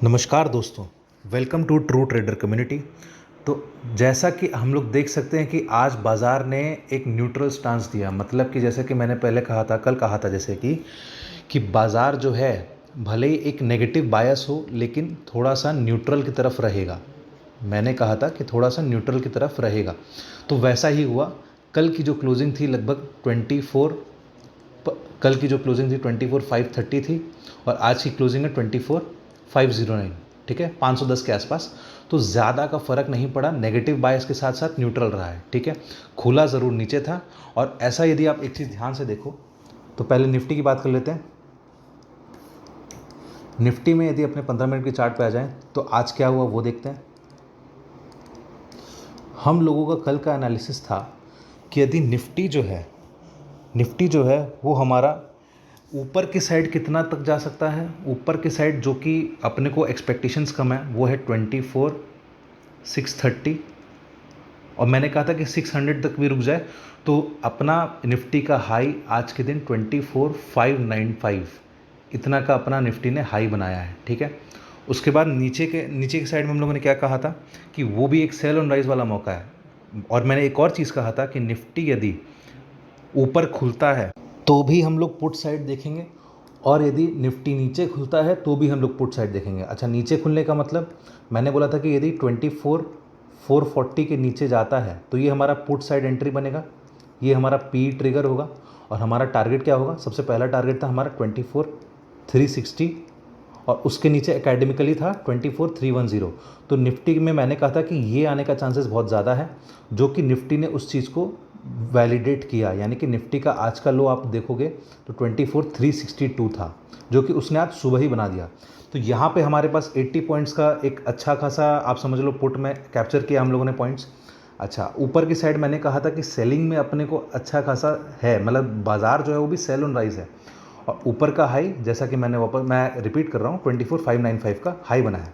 नमस्कार दोस्तों, welcome to true trader community. तो जैसा कि हम लोग देख सकते हैं कि आज बाज़ार ने एक न्यूट्रल स्टांस दिया। मतलब कि जैसे कि मैंने पहले कहा था, कल कहा था, जैसे कि बाज़ार जो है भले ही एक नेगेटिव बायस हो लेकिन थोड़ा सा न्यूट्रल की तरफ रहेगा। मैंने कहा था कि थोड़ा सा न्यूट्रल की तरफ रहेगा, तो वैसा ही हुआ। कल की जो क्लोजिंग थी लगभग 24, कल की जो क्लोजिंग थी 24,530 थी और आज की क्लोजिंग है 24,509। ठीक है, 510 के आसपास। तो ज़्यादा का फ़र्क नहीं पड़ा, नेगेटिव बायस के साथ साथ न्यूट्रल रहा है। ठीक है, खुला ज़रूर नीचे था। और ऐसा यदि आप एक चीज़ ध्यान से देखो तो पहले निफ्टी की बात कर लेते हैं। निफ्टी में यदि अपने 15 मिनट के चार्ट पे आ जाएं तो आज क्या हुआ वो देखते हैं। हम लोगों का कल का एनालिसिस था कि यदि निफ्टी जो है वो हमारा ऊपर की साइड कितना तक जा सकता है। ऊपर की साइड जो कि अपने को एक्सपेक्टेशंस कम है वो है 24,630, और मैंने कहा था कि 600 तक भी रुक जाए तो अपना निफ्टी का हाई आज के दिन 24,595, इतना का अपना निफ्टी ने हाई बनाया है। ठीक है, उसके बाद नीचे की साइड में हम लोगों ने क्या कहा था कि वो भी एक सेल ऑन राइज वाला मौका है। और मैंने एक और चीज़ कहा था कि निफ्टी यदि ऊपर खुलता है तो भी हम लोग पुट साइड देखेंगे, और यदि निफ्टी नीचे खुलता है तो भी हम लोग पुट साइड देखेंगे। अच्छा, नीचे खुलने का मतलब मैंने बोला था कि यदि 24,440 के नीचे जाता है तो ये हमारा पुट साइड एंट्री बनेगा, ये हमारा पी ट्रिगर होगा। और हमारा टारगेट क्या होगा? सबसे पहला टारगेट था हमारा 24,360, और उसके नीचे एकेडमिकली था 24,310। तो निफ्टी में मैंने कहा था कि ये आने का चांसेस बहुत ज़्यादा है, जो कि निफ्टी ने उस चीज़ को वैलिडेट किया। यानी कि निफ्टी का आज का लो आप देखोगे तो 24,362 था, जो कि उसने आज सुबह ही बना दिया। तो यहाँ पे हमारे पास 80 पॉइंट्स का एक अच्छा खासा, आप समझ लो, पुट में कैप्चर किया हम लोगों ने पॉइंट्स। अच्छा, ऊपर की साइड मैंने कहा था कि सेलिंग में अपने को अच्छा खासा है, मतलब बाज़ार जो है वो भी सेल ऑन राइज है। और ऊपर का हाई, जैसा कि मैं रिपीट कर रहा हूँ, 24,595 का हाई बना है।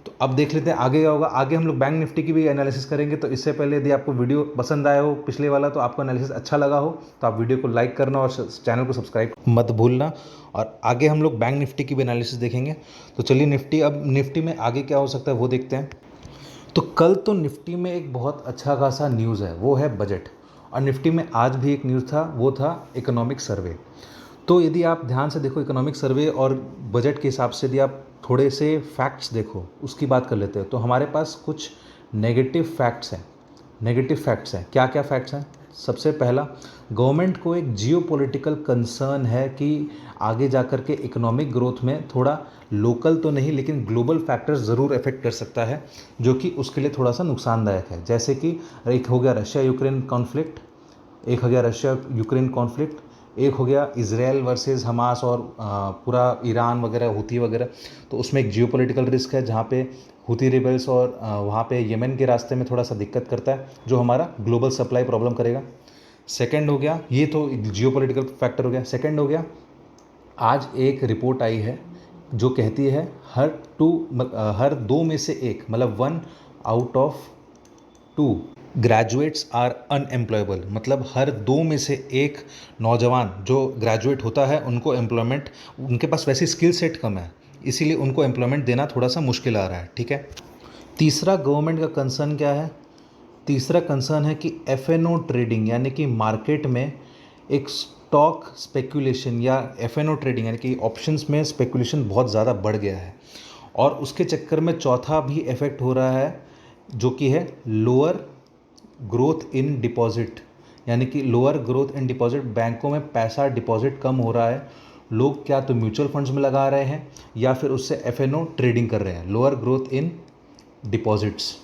तो अब देख लेते हैं आगे क्या होगा। आगे हम लोग बैंक निफ्टी की भी एनालिसिस करेंगे। तो इससे पहले यदि आपको वीडियो पसंद आया हो पिछले वाला, तो आपको एनालिसिस अच्छा लगा हो तो आप वीडियो को लाइक करना और चैनल को सब्सक्राइब मत भूलना। और आगे हम लोग बैंक निफ्टी की भी एनालिसिस देखेंगे। तो चलिए अब निफ्टी में आगे क्या हो सकता है वो देखते हैं। तो कल तो निफ्टी में एक बहुत अच्छा खासा न्यूज़ है, वो है बजट। और निफ्टी में आज भी एक न्यूज़ था, वो था इकोनॉमिक सर्वे। तो यदि आप ध्यान से देखो इकोनॉमिक सर्वे और बजट के हिसाब से, यदि आप थोड़े से फैक्ट्स देखो, उसकी बात कर लेते हैं। तो हमारे पास कुछ नेगेटिव फैक्ट्स हैं। क्या क्या फैक्ट्स हैं? सबसे पहला, गवर्नमेंट को एक जियोपॉलिटिकल कंसर्न है कि आगे जाकर के इकोनॉमिक ग्रोथ में थोड़ा लोकल तो नहीं लेकिन ग्लोबल फैक्टर्स ज़रूर इफेक्ट कर सकता है, जो कि उसके लिए थोड़ा सा नुकसानदायक है। जैसे कि एक हो गया रशिया यूक्रेन कॉन्फ्लिक्ट, एक हो गया इजराइल वर्सेस हमास और पूरा ईरान वगैरह, हुती वगैरह। तो उसमें एक जियोपॉलिटिकल रिस्क है जहाँ पे हुती रिबल्स और वहाँ पे यमन के रास्ते में थोड़ा सा दिक्कत करता है, जो हमारा ग्लोबल सप्लाई प्रॉब्लम करेगा। सेकंड हो गया, ये तो जियोपॉलिटिकल फैक्टर हो गया। सेकंड हो गया, आज एक रिपोर्ट आई है जो कहती है हर दो में से एक, मतलब 1 out of 2 graduates are unemployable. मतलब हर दो में से एक नौजवान जो ग्रेजुएट होता है उनको एम्प्लॉयमेंट, उनके पास वैसी स्किल सेट कम है, इसीलिए उनको एम्प्लॉयमेंट देना थोड़ा सा मुश्किल आ रहा है। ठीक है, तीसरा गवर्नमेंट का कंसर्न क्या है? तीसरा कंसर्न है कि एफ-एन-ओ ट्रेडिंग, यानी कि मार्केट में एक स्टॉक स्पेकुलेशन या एफ-एन-ओ ट्रेडिंग यानी कि ऑप्शंस में स्पेकुलेशन बहुत ज़्यादा बढ़ गया है। और उसके चक्कर में चौथा भी इफेक्ट हो रहा है, जो कि है लोअर ग्रोथ इन डिपॉजिट। यानी कि लोअर ग्रोथ इन डिपॉजिट, बैंकों में पैसा डिपॉजिट कम हो रहा है। लोग क्या तो म्यूचुअल फंड्स में लगा रहे हैं या फिर उससे एफ-एन-ओ ट्रेडिंग कर रहे हैं। Lower growth in deposits.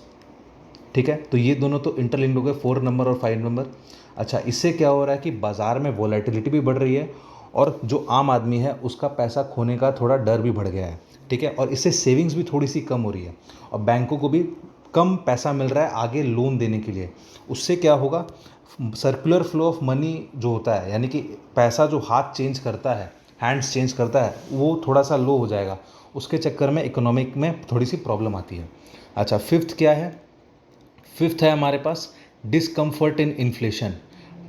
ठीक है, तो ये दोनों तो इंटरलिंक्ड हो गए, 4 नंबर और 5 नंबर। अच्छा, इससे क्या हो रहा है कि बाज़ार में वॉलेटिलिटी भी बढ़ रही है और जो आम आदमी है उसका पैसा खोने का थोड़ा डर भी बढ़ गया है। ठीक है, और इससे सेविंग्स भी थोड़ी सी कम हो रही है और बैंकों को भी कम पैसा मिल रहा है आगे लोन देने के लिए। उससे क्या होगा, सर्कुलर फ्लो ऑफ मनी जो होता है, यानी कि पैसा जो हाथ चेंज करता है, हैंड्स चेंज करता है, वो थोड़ा सा लो हो जाएगा। उसके चक्कर में इकोनॉमिक में थोड़ी सी प्रॉब्लम आती है। अच्छा, फिफ्थ क्या है? फिफ्थ है हमारे पास डिसकम्फर्ट इन इन्फ्लेशन।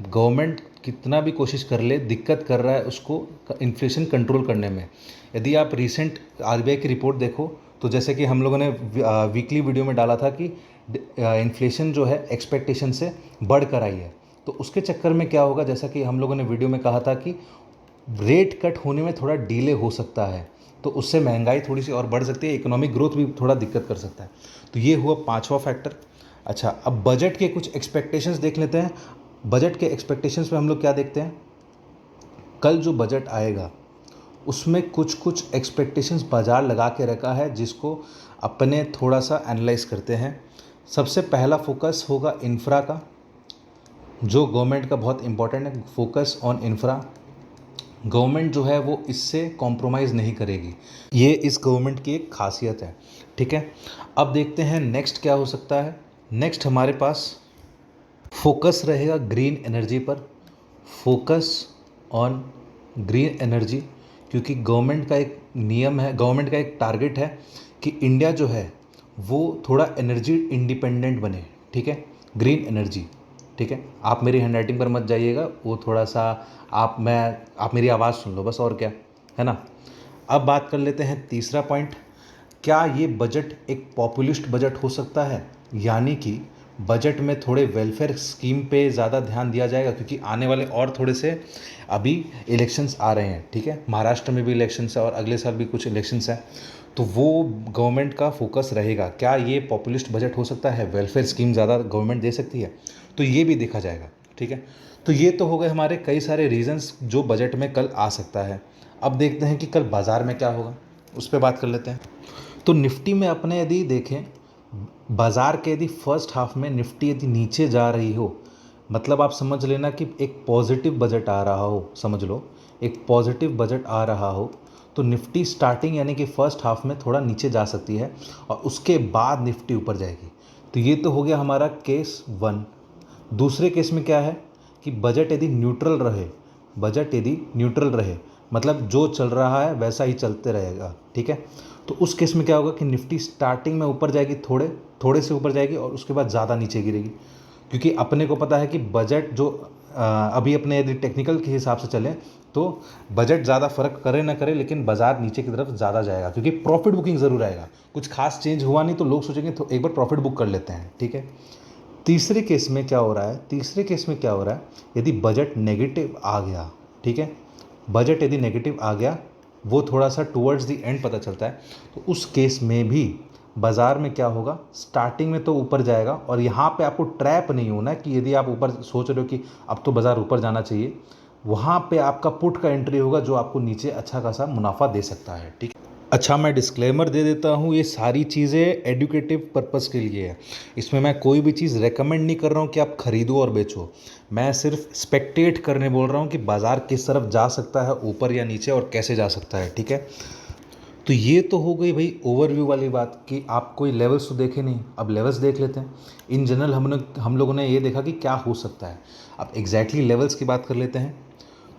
गवर्नमेंट कितना भी कोशिश कर ले, दिक्कत कर रहा है उसको इन्फ्लेशन कंट्रोल करने में। यदि आप रिसेंट आरबीआई की रिपोर्ट देखो तो जैसे कि हम लोगों ने वीकली वीडियो में डाला था कि इन्फ्लेशन जो है एक्सपेक्टेशन से बढ़कर आई है, तो उसके चक्कर में क्या होगा, जैसा कि हम लोगों ने वीडियो में कहा था कि रेट कट होने में थोड़ा डिले हो सकता है, तो उससे महंगाई थोड़ी सी और बढ़ सकती है, इकोनॉमिक ग्रोथ भी थोड़ा दिक्कत कर सकता है। तो ये हुआ पांचवा फैक्टर। अच्छा, अब बजट के कुछ एक्सपेक्टेशंस देख लेते हैं। बजट के एक्सपेक्टेशंस में हम लोग क्या देखते हैं, कल जो बजट आएगा उसमें कुछ कुछ एक्सपेक्टेशंस बाजार लगा के रखा है, जिसको अपने थोड़ा सा एनालाइज करते हैं। सबसे पहला फोकस होगा इंफ्रा का, जो गवर्नमेंट का बहुत इंपॉर्टेंट है, फोकस ऑन इंफ्रा। गवर्नमेंट जो है वो इससे कॉम्प्रोमाइज़ नहीं करेगी, ये इस गवर्नमेंट की एक खासियत है, ठीक है। अब देखते हैं नेक्स्ट क्या हो सकता है। नेक्स्ट हमारे पास फोकस रहेगा ग्रीन एनर्जी पर, फोकस ऑन ग्रीन एनर्जी, क्योंकि गवर्नमेंट का एक नियम है, गवर्नमेंट का एक टारगेट है कि इंडिया जो है वो थोड़ा एनर्जी इंडिपेंडेंट बने, ठीक है, ग्रीन एनर्जी, ठीक है। आप मेरी हैंडराइटिंग पर मत जाइएगा, वो थोड़ा सा आप मेरी आवाज़ सुन लो बस, और क्या है ना। अब बात कर लेते हैं तीसरा पॉइंट, क्या ये बजट एक पॉपुलिस्ट बजट हो सकता है, यानी कि बजट में थोड़े वेलफेयर स्कीम पे ज़्यादा ध्यान दिया जाएगा, क्योंकि आने वाले और थोड़े से अभी इलेक्शंस आ रहे हैं, ठीक है, महाराष्ट्र में भी इलेक्शंस है और अगले साल भी कुछ इलेक्शंस हैं, तो वो गवर्नमेंट का फोकस रहेगा, क्या ये पॉपुलिस्ट बजट हो सकता है, वेलफेयर स्कीम ज़्यादा गवर्नमेंट दे सकती है, तो ये भी देखा जाएगा, ठीक है। तो ये तो हो गए हमारे कई सारे रीजंस जो बजट में कल आ सकता है। अब देखते हैं कि कल बाज़ार में क्या होगा, उस पर बात कर लेते हैं। तो निफ्टी में अपने यदि देखें, बाज़ार के यदि फर्स्ट हाफ में निफ्टी यदि नीचे जा रही हो, मतलब आप समझ लेना कि एक पॉजिटिव बजट आ रहा हो, समझ लो एक पॉजिटिव बजट आ रहा हो, तो निफ्टी स्टार्टिंग यानी कि फर्स्ट हाफ में थोड़ा नीचे जा सकती है और उसके बाद निफ्टी ऊपर जाएगी। तो ये तो हो गया हमारा केस वन। दूसरे केस में क्या है कि बजट यदि न्यूट्रल रहे, बजट यदि न्यूट्रल रहे मतलब जो चल रहा है वैसा ही चलते रहेगा, ठीक है, तो उस केस में क्या होगा कि निफ्टी स्टार्टिंग में ऊपर जाएगी, थोड़े थोड़े से ऊपर जाएगी और उसके बाद ज़्यादा नीचे गिरेगी, क्योंकि अपने को पता है कि बजट जो अभी अपने यदि टेक्निकल के हिसाब से चलें तो बजट ज़्यादा फर्क करे ना करे, लेकिन बाजार नीचे की तरफ ज़्यादा जाएगा, क्योंकि प्रॉफिट बुकिंग ज़रूर आएगा, कुछ खास चेंज हुआ नहीं तो लोग सोचेंगे तो एक बार प्रॉफिट बुक कर लेते हैं, ठीक है। तीसरे केस में क्या हो रहा है, तीसरे केस में क्या हो रहा है, यदि बजट नेगेटिव आ गया, ठीक है, बजट यदि नेगेटिव आ गया, वो थोड़ा सा टुवर्ड्स द एंड पता चलता है, तो उस केस में भी बाज़ार में क्या होगा, स्टार्टिंग में तो ऊपर जाएगा, और यहाँ पे आपको ट्रैप नहीं होना है कि यदि आप ऊपर सोच रहे हो कि अब तो बाज़ार ऊपर जाना चाहिए, वहाँ पे आपका पुट का एंट्री होगा जो आपको नीचे अच्छा खासा मुनाफा दे सकता है, ठीक है। अच्छा, मैं डिस्क्लेमर दे देता हूँ, ये सारी चीज़ें एडुकेटिव पर्पस के लिए है, इसमें मैं कोई भी चीज़ रेकमेंड नहीं कर रहा हूँ कि आप खरीदो और बेचो, मैं सिर्फ स्पेक्टेट करने बोल रहा हूँ कि बाज़ार किस तरफ जा सकता है, ऊपर या नीचे, और कैसे जा सकता है, ठीक है। तो ये तो हो गई भाई ओवरव्यू वाली बात कि आप कोई लेवल्स तो देखे नहीं, अब लेवल्स देख लेते हैं। इन जनरल हम लोगों ने ये देखा कि क्या हो सकता है, अब एग्जैक्टली लेवल्स की बात कर लेते हैं।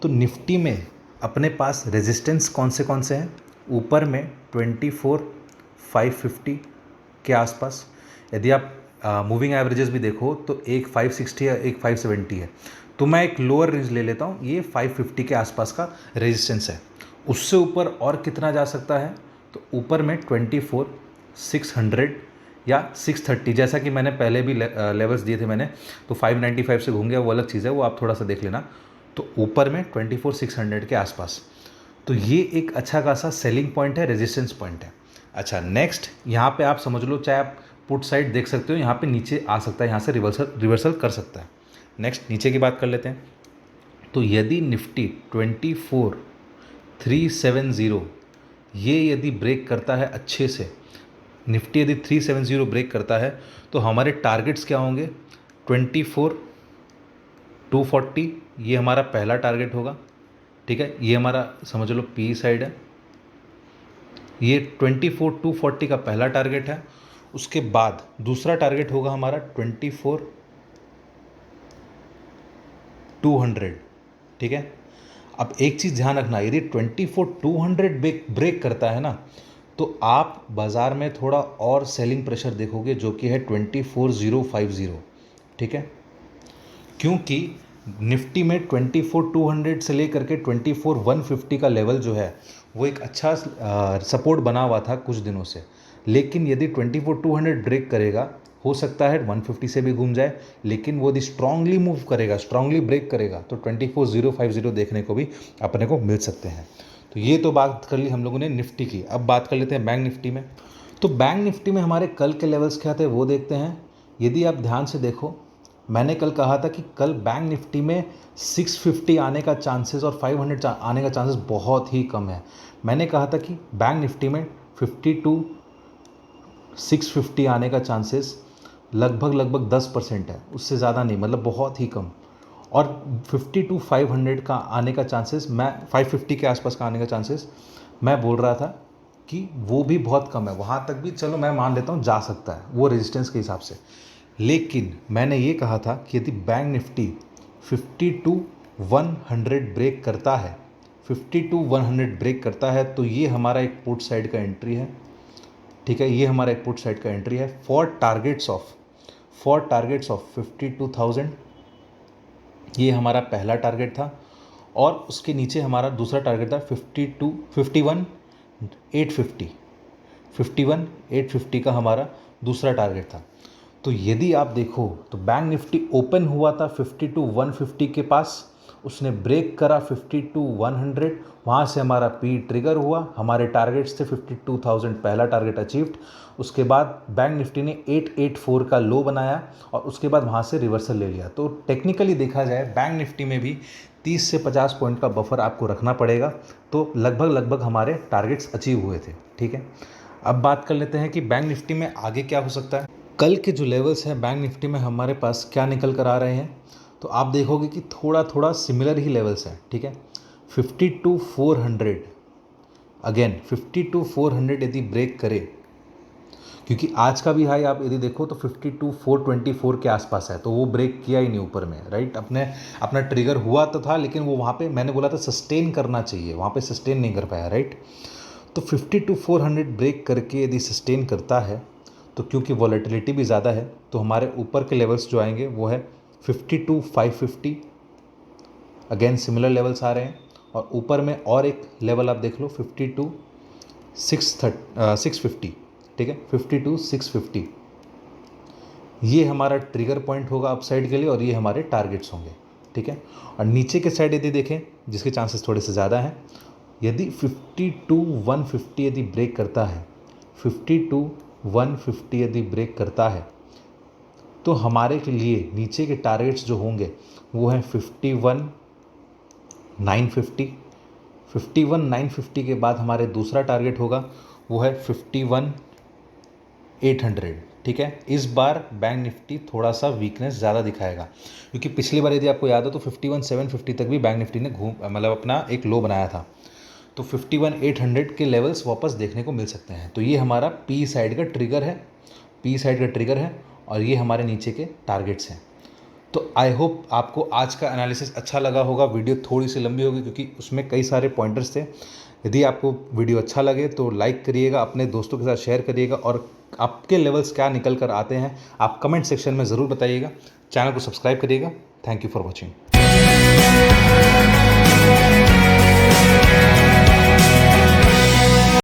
तो निफ्टी में अपने पास रेजिस्टेंस कौन से हैं, ऊपर में 24,550 के आसपास, यदि आप मूविंग एवरेजेस भी देखो तो एक 560 है, एक 570 है, तो मैं एक लोअर रेंज ले लेता हूँ, ये 550 के आसपास का रेजिस्टेंस है। उससे ऊपर और कितना जा सकता है, तो ऊपर में 24,600 या 630, जैसा कि मैंने पहले भी लेवल्स दिए थे मैंने, तो 595 से घूम गया, वो अलग चीज़ है, वो आप थोड़ा सा देख लेना। तो ऊपर में 24,600 के आसपास, तो ये एक अच्छा खासा सेलिंग पॉइंट है, रेजिस्टेंस पॉइंट है। अच्छा, नेक्स्ट यहाँ पे आप समझ लो, चाहे आप पुट साइड देख सकते हो, यहाँ पे नीचे आ सकता है, यहाँ से रिवर्सल कर सकता है। नेक्स्ट नीचे की बात कर लेते हैं। तो यदि निफ्टी 24,370 ये यदि ब्रेक करता है अच्छे से, निफ्टी यदि 370 ब्रेक करता है, तो हमारे टारगेट्स क्या होंगे, 24,240 ये हमारा पहला टारगेट होगा, ठीक है, ये हमारा समझ लो पी साइड है, ये 24,240 का पहला टारगेट है। उसके बाद दूसरा टारगेट होगा हमारा 24,200, ठीक है। अब एक चीज़ ध्यान रखना, यदि 24,200 ब्रेक करता है ना, तो आप बाज़ार में थोड़ा और सेलिंग प्रेशर देखोगे, जो कि है 24,050, ठीक है, क्योंकि निफ्टी में 24,200 से लेकर के 24,150 का लेवल जो है वो एक अच्छा सपोर्ट बना हुआ था कुछ दिनों से, लेकिन यदि 24,200 ब्रेक करेगा, हो सकता है 150 से भी घूम जाए, लेकिन वो यदि स्ट्रांगली मूव करेगा, स्ट्रांगली ब्रेक करेगा, तो 24,050 देखने को भी अपने को मिल सकते हैं। तो ये तो बात कर ली हम लोगों ने निफ्टी की। अब बात कर लेते हैं बैंक निफ्टी में। तो बैंक निफ्टी में हमारे कल के लेवल्स क्या थे वो देखते हैं। यदि आप ध्यान से देखो, मैंने कल कहा था कि कल बैंक निफ्टी में 650 आने का चांसेस और 500 आने का चांसेस बहुत ही कम है। मैंने कहा था कि बैंक निफ्टी में 52 650 आने का चांसेस लगभग 10% है, उससे ज़्यादा नहीं, मतलब बहुत ही कम। और 52 500 का आने का चांसेस, मैं 550 के आसपास का आने का चांसेस मैं बोल रहा था कि वो भी बहुत कम है। वहाँ तक भी चलो मैं मान लेता हूँ जा सकता है वो रेजिस्टेंस के हिसाब से, लेकिन मैंने ये कहा था कि यदि बैंक निफ्टी 52-100 ब्रेक करता है, 52-100 ब्रेक करता है, तो ये हमारा एक पुट साइड का एंट्री है। ठीक है, ये हमारा एक पुट साइड का एंट्री है फॉर टारगेट्स ऑफ 52,000। ये हमारा पहला टारगेट था, और उसके नीचे हमारा दूसरा टारगेट था 51,850 का हमारा दूसरा टारगेट था। तो यदि आप देखो तो बैंक निफ्टी ओपन हुआ था 52,150 के पास, उसने ब्रेक करा 52,100, वहाँ से हमारा पी ट्रिगर हुआ, हमारे टारगेट्स थे 52,000 पहला टारगेट अचीव्ड। उसके बाद बैंक निफ्टी ने 884 का लो बनाया और उसके बाद वहाँ से रिवर्सल ले लिया। तो टेक्निकली देखा जाए बैंक निफ्टी में भी 30 से 50 पॉइंट का बफर आपको रखना पड़ेगा। तो लगभग हमारे टारगेट्स अचीव हुए थे। ठीक है, अब बात कर लेते हैं कि बैंक निफ्टी में आगे क्या हो सकता है। कल के जो लेवल्स हैं बैंक निफ्टी में हमारे पास क्या निकल कर आ रहे हैं, तो आप देखोगे कि थोड़ा सिमिलर ही लेवल्स हैं। ठीक है, 52,400 अगेन 52,400 यदि ब्रेक करे, क्योंकि आज का भी हाई आप यदि देखो तो 52,424 के आसपास है, तो वो ब्रेक किया ही नहीं ऊपर में, राइट। अपना ट्रिगर हुआ तो था, लेकिन वो वहाँ पे मैंने बोला था सस्टेन करना चाहिए, वहाँ पे सस्टेन नहीं कर पाया, राइट। तो 52,400 ब्रेक करके यदि सस्टेन करता है, तो क्योंकि वॉलेटिलिटी भी ज़्यादा है, तो हमारे ऊपर के लेवल्स जो आएंगे वो है 52,550, अगेन सिमिलर लेवल्स आ रहे हैं। और ऊपर में और एक लेवल आप देख लो 52,650, ठीक है, 52,650, ये हमारा ट्रिगर पॉइंट होगा अपसाइड के लिए, और ये हमारे टारगेट्स होंगे। ठीक है, और नीचे के साइड यदि देखें, जिसके चांसेस थोड़े से ज़्यादा हैं, यदि 52,150 यदि ब्रेक करता है, 52,150 यदि ब्रेक करता है, तो हमारे के लिए नीचे के टारगेट्स जो होंगे वो हैं 51,950। 51,950 के बाद हमारे दूसरा टारगेट होगा वो है 51,800। ठीक है, इस बार बैंक निफ्टी थोड़ा सा वीकनेस ज़्यादा दिखाएगा, क्योंकि पिछली बार यदि आपको याद हो तो 51,750 तक भी बैंक निफ्टी ने मतलब अपना एक लो बनाया था। तो 51,800 के लेवल्स वापस देखने को मिल सकते हैं। तो ये हमारा पी साइड का ट्रिगर है, और ये हमारे नीचे के टारगेट्स हैं। तो आई होप आपको आज का एनालिसिस अच्छा लगा होगा। वीडियो थोड़ी सी लंबी होगी क्योंकि उसमें कई सारे पॉइंटर्स थे। यदि आपको वीडियो अच्छा लगे तो लाइक करिएगा, अपने दोस्तों के साथ शेयर करिएगा, और आपके लेवल्स क्या निकल कर आते हैं आप कमेंट सेक्शन में ज़रूर बताइएगा। चैनल को सब्सक्राइब करिएगा। Thank you for watching.